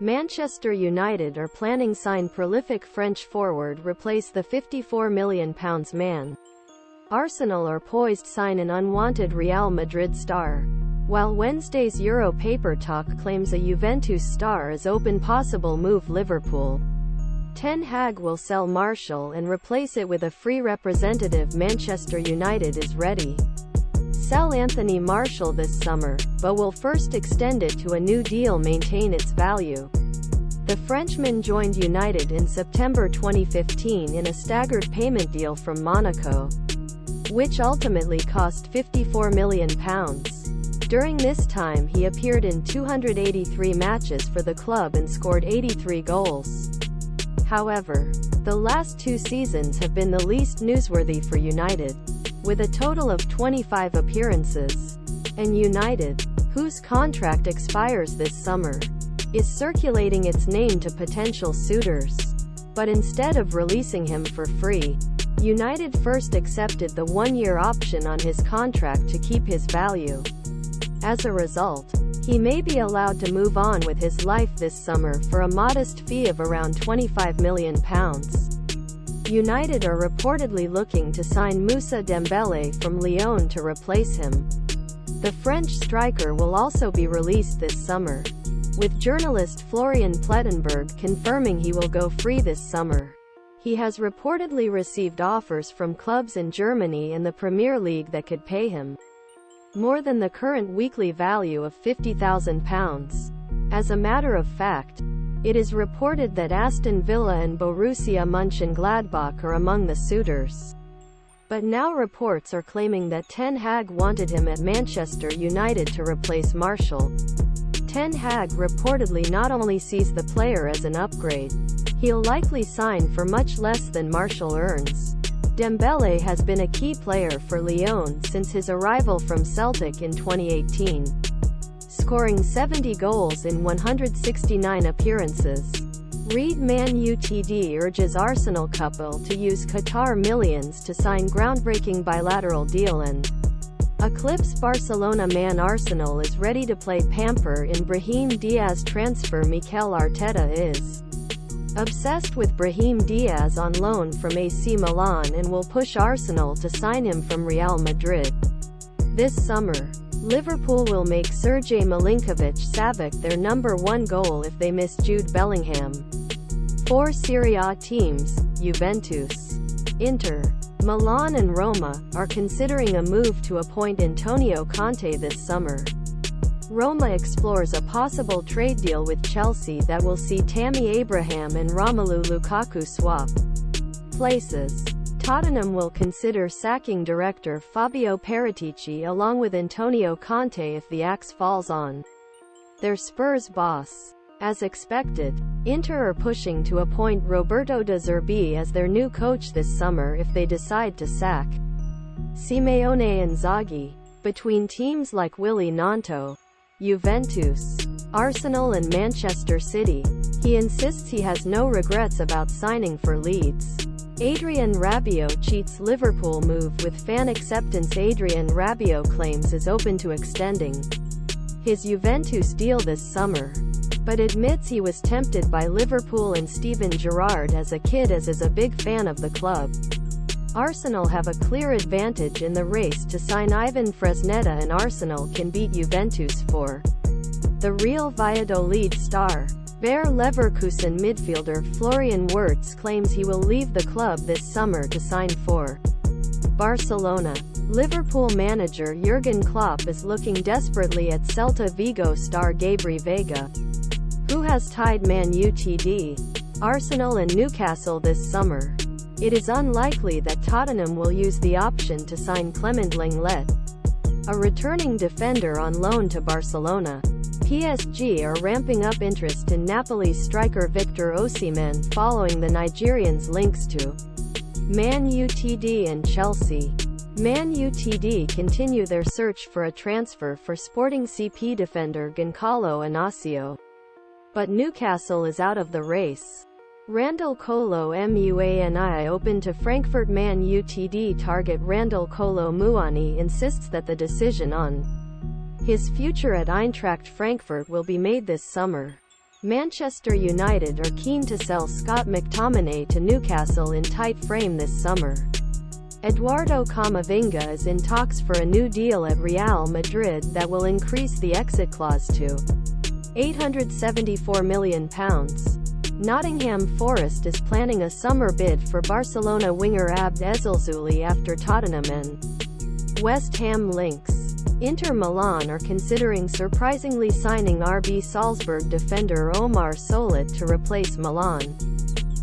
Manchester United are planning sign prolific French forward replace the £54 million man. Arsenal are poised sign an unwanted Real Madrid star. While Wednesday's Euro paper talk claims a Juventus star is open possible move Liverpool. Ten Hag will sell Martial and replace it with a free representative. Manchester United is ready. Sell Anthony Martial this summer, but will first extend it to a new deal maintain its value. The Frenchman joined United in September 2015 in a staggered payment deal from Monaco, which ultimately cost £54 million. During this time he appeared in 283 matches for the club and scored 83 goals. However, the last 2 seasons have been the least newsworthy for United, with a total of 25 appearances. And United, whose contract expires this summer, is circulating its name to potential suitors. But instead of releasing him for free, United first accepted the 1-year option on his contract to keep his value. As a result, he may be allowed to move on with his life this summer for a modest fee of around £25 million. United are reportedly looking to sign Moussa Dembele from Lyon to replace him. The French striker will also be released this summer, with journalist Florian Plettenberg confirming he will go free this summer. He has reportedly received offers from clubs in Germany and the Premier League that could pay him more than the current weekly value of £50,000. As a matter of fact, it is reported that Aston Villa and Borussia Mönchengladbach are among the suitors. But now reports are claiming that Ten Hag wanted him at Manchester United to replace Martial. Ten Hag reportedly not only sees the player as an upgrade, he'll likely sign for much less than Martial earns. Dembele has been a key player for Lyon since his arrival from Celtic in 2018, scoring 70 goals in 169 appearances. Read Man UTD urges Arsenal couple to use Qatar millions to sign groundbreaking bilateral deal and eclipse Barcelona. Man Arsenal is ready to play pamper in Brahim Diaz transfer. Mikel Arteta is obsessed with Brahim Diaz on loan from AC Milan and will push Arsenal to sign him from Real Madrid. This summer, Liverpool will make Sergej Milinkovic-Savic their #1 goal if they miss Jude Bellingham. 4 Serie A teams, Juventus, Inter, Milan and Roma, are considering a move to appoint Antonio Conte this summer. Roma explores a possible trade deal with Chelsea that will see Tammy Abraham and Romelu Lukaku swap places. Tottenham will consider sacking director Fabio Paratici along with Antonio Conte if the axe falls on their Spurs boss. As expected, Inter are pushing to appoint Roberto De Zerbi as their new coach this summer if they decide to sack Simeone Inzaghi. Between teams like Willy Gnonto, Juventus, Arsenal and Manchester City, he insists he has no regrets about signing for Leeds. Adrien Rabiot cheats Liverpool move with fan acceptance. Adrien Rabiot claims is open to extending his Juventus deal this summer, but admits he was tempted by Liverpool and Steven Gerrard as a kid as is a big fan of the club. Arsenal have a clear advantage in the race to sign Ivan Fresneda and Arsenal can beat Juventus for the Real Valladolid star. Bayer Leverkusen midfielder Florian Wirtz claims he will leave the club this summer to sign for Barcelona. Liverpool manager Jurgen Klopp is looking desperately at Celta Vigo star Gabri Veiga, who has tied Man UTD, Arsenal and Newcastle this summer. It is unlikely that Tottenham will use the option to sign Clement Lenglet, a returning defender on loan to Barcelona. PSG are ramping up interest in Napoli's striker Victor Osimhen following the Nigerian's links to Man UTD and Chelsea. Man UTD continue their search for a transfer for Sporting CP defender Goncalo Inacio, but Newcastle is out of the race. Randal Kolo Muani open to Frankfurt. Man UTD target Randal Kolo Muani insists that the decision on his future at Eintracht Frankfurt will be made this summer. Manchester United are keen to sell Scott McTominay to Newcastle in tight frame this summer. Eduardo Camavinga is in talks for a new deal at Real Madrid that will increase the exit clause to £874 million. Nottingham Forest is planning a summer bid for Barcelona winger Abd Ezzalzouli after Tottenham and West Ham links. Inter Milan are considering surprisingly signing RB Salzburg defender Omar Solet to replace Milan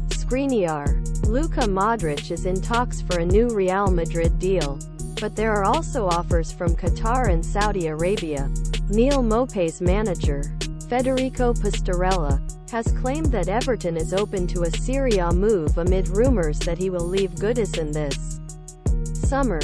Skriniar. Luka Modric is in talks for a new Real Madrid deal, but there are also offers from Qatar and Saudi Arabia. Neil Maupay's manager, Federico Pastorella, has claimed that Everton is open to a Serie A move amid rumours that he will leave Goodison this summer.